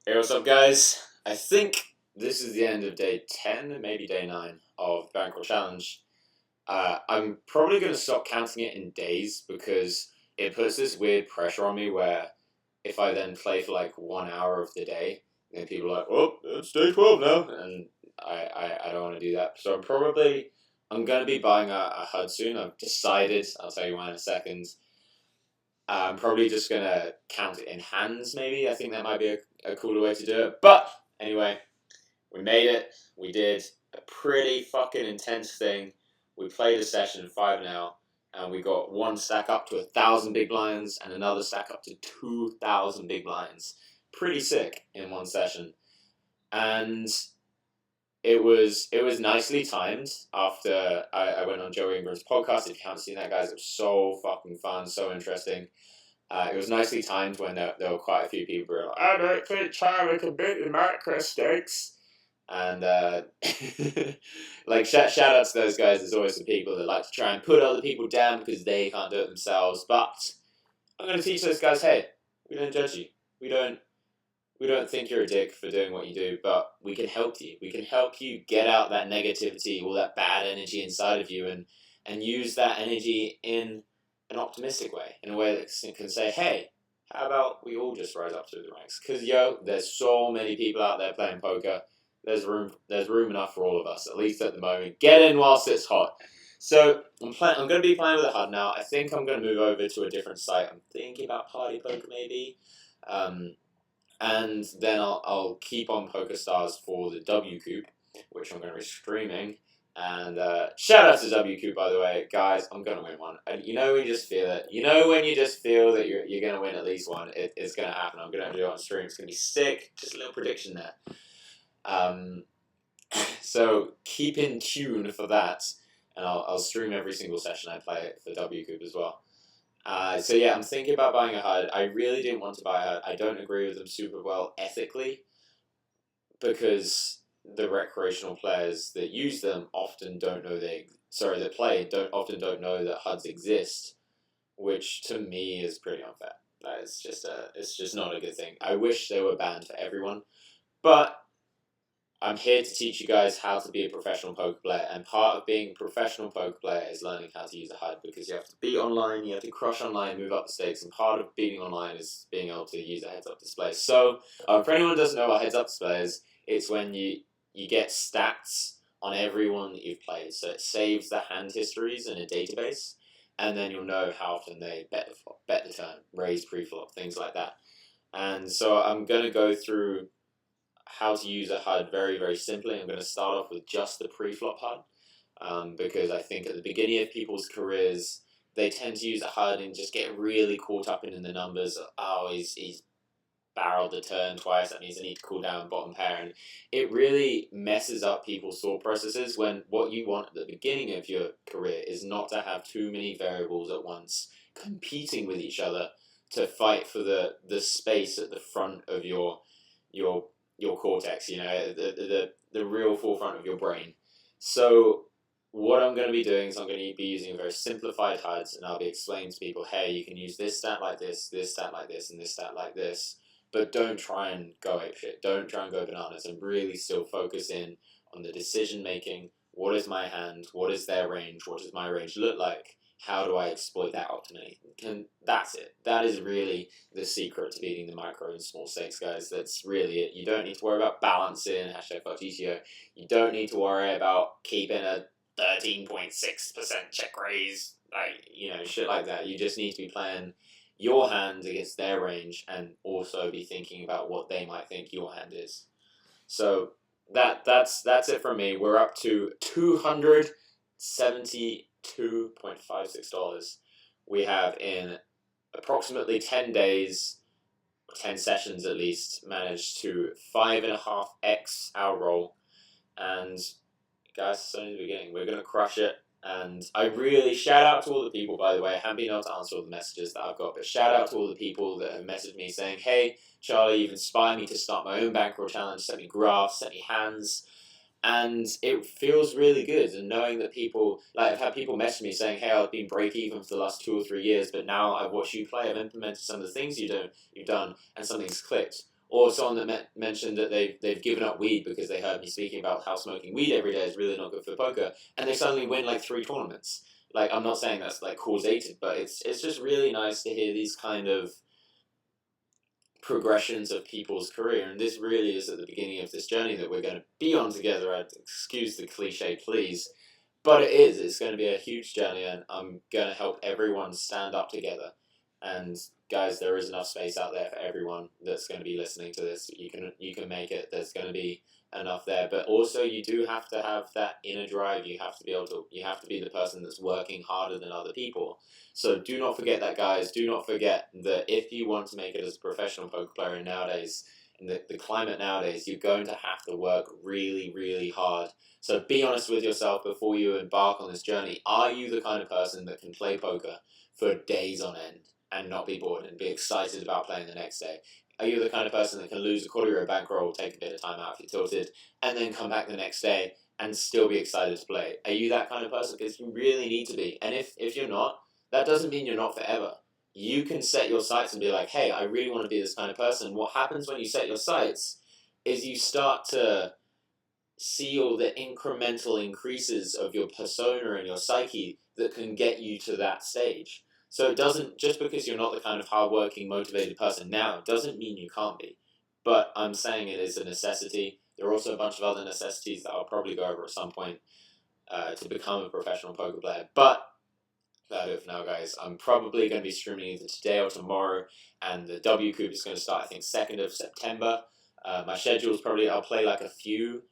Hey, what's up, guys? I think this is the end of day 10, maybe day 9 of Bankroll Challenge. I'm probably going to stop counting it in days because it puts this weird pressure on me where if I then play for like 1 hour of the day, then people are like, well, it's day 12 now. And I don't want to do that. So I'm going to be buying a HUD soon. I've decided, I'll tell you why in a second. I'm probably just gonna count it in hands, maybe. I think that might be a cooler way to do it. But anyway, we made it. We did a pretty fucking intense thing. We played a session 5-0, and we got one stack up to 1,000 big blinds and another stack up to 2,000 big blinds. Pretty sick in one session. And it was nicely timed after I went on Joe Ingram's podcast. If you haven't seen that, guys, it was so fucking fun, so interesting. It was nicely timed when there were quite a few people who were like, I don't think Charlie can beat the micro stakes. And like shout out to those guys. There's always some people that like to try and put other people down because they can't do it themselves. But I'm going to teach those guys, hey, we don't judge you. We don't think you're a dick for doing what you do, but we can help you. We can help you get out that negativity, all that bad energy inside of you, and use that energy in an optimistic way, in a way that can say, hey, how about we all just rise up through the ranks? Because, there's so many people out there playing poker. There's room enough for all of us, at least at the moment. Get in whilst it's hot. So I'm going to be playing with a HUD now. I think I'm going to move over to a different site. I'm thinking about Party Poker maybe. And then I'll keep on PokerStars for the W Coop, which I'm going to be streaming. And shout out to W Coop, by the way, guys. I'm going to win one. And you know when you just feel it. You know when you just feel that you're going to win at least one. It's going to happen. I'm going to do it on stream. It's going to be sick. Just a little prediction there. So keep in tune for that, and I'll stream every single session I play for W Coop as well. So yeah, I'm thinking about buying a HUD. I really didn't want to buy a HUD. I don't agree with them super well ethically because the recreational players that use them often don't know that play don't know that HUDs exist, which to me is pretty unfair. It's just not a good thing. I wish they were banned for everyone, but I'm here to teach you guys how to be a professional poker player, and part of being a professional poker player is learning how to use a HUD, because you have to beat online, you have to crush online, move up the stakes, and part of beating online is being able to use a heads-up display. So, for anyone who doesn't know what heads-up display is, it's when you get stats on everyone that you've played. So it saves the hand histories in a database, and then you'll know how often they bet the flop, bet the turn, raise pre-flop, things like that. And so I'm going to go through how to use a HUD very, very simply. I'm going to start off with just the pre-flop HUD, because I think at the beginning of people's careers, they tend to use a HUD and just get really caught up in the numbers. Oh, he's barreled the turn twice, that means I need to cool down bottom pair. And it really messes up people's thought processes when what you want at the beginning of your career is not to have too many variables at once competing with each other to fight for the space at the front of your cortex, the real forefront of your brain. So what I'm going to be doing is I'm going to be using a very simplified HUDs, and I'll be explaining to people, hey, you can use this stat like this stat like this, and this stat like this, but don't try and go apeshit. Don't try and go bananas, and really still focus in on the decision making. What is my hand? What is their range? What does my range look like? How do I exploit that optimally? And that's it. That is really the secret to beating the micro and small stakes, guys. That's really it. You don't need to worry about balancing, #FGTO. You don't need to worry about keeping a 13.6% check raise, shit like that. You just need to be playing your hand against their range and also be thinking about what they might think your hand is. So that's it from me. We're up to $272.56. We have in approximately 10 days, 10 sessions at least, managed to 5.5x our roll. And guys, it's only the beginning. We're going to crush it. And I really shout out to all the people, by the way. I haven't been able to answer all the messages that I've got, but shout out to all the people that have messaged me saying, hey, Charlie, you've inspired me to start my own bankroll challenge, sent me graphs, sent me hands. And it feels really good. And knowing that people, I've had people message me saying, hey, I've been break even for the last 2 or 3 years, but now I've watched you play, I've implemented some of the things you've done, and something's clicked. or someone that mentioned that they've given up weed because they heard me speaking about how smoking weed every day is really not good for poker, and they suddenly win like 3 tournaments. Like, I'm not saying that's like causated, but it's just really nice to hear these kind of progressions of people's career, and this really is at the beginning of this journey that we're going to be on together. I'd excuse the cliche, please, but it's going to be a huge journey, and I'm going to help everyone stand up together. And guys, there is enough space out there for everyone that's going to be listening to this. You can make it. There's going to be enough there, but also you do have to have that inner drive. You have to be able to. You have to be the person that's working harder than other people. So do not forget that, guys. Do not forget that if you want to make it as a professional poker player nowadays, in the climate nowadays, you're going to have to work really, really hard. So be honest with yourself before you embark on this journey. Are you the kind of person that can play poker for days on end and not be bored and be excited about playing the next day? Are you the kind of person that can lose a quarter of a bankroll, take a bit of time out if you're tilted, and then come back the next day and still be excited to play? Are you that kind of person? Because you really need to be. And if you're not, that doesn't mean you're not forever. You can set your sights and be like, hey, I really want to be this kind of person. What happens when you set your sights is you start to see all the incremental increases of your persona and your psyche that can get you to that stage. So it doesn't, just because you're not the kind of hardworking, motivated person now, it doesn't mean you can't be. But I'm saying it is a necessity. There are also a bunch of other necessities that I'll probably go over at some point to become a professional poker player. But that'll do it for now, guys. I'm probably going to be streaming either today or tomorrow, and the W Coop is going to start, I think, 2nd of September. My schedule is probably, I'll play like a few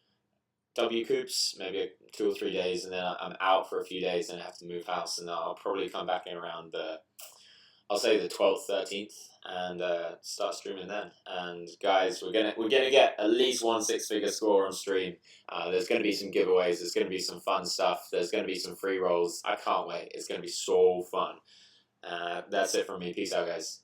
W Coops, maybe 2 or 3 days, and then I'm out for a few days and I have to move house, and I'll probably come back in around I'll say the 12th, 13th, and start streaming then. And guys, we're gonna get at least one 6-figure score on stream. There's gonna be some giveaways. There's gonna be some fun stuff. There's gonna be some free rolls. I can't wait. It's gonna be so fun. That's it from me. Peace out, guys.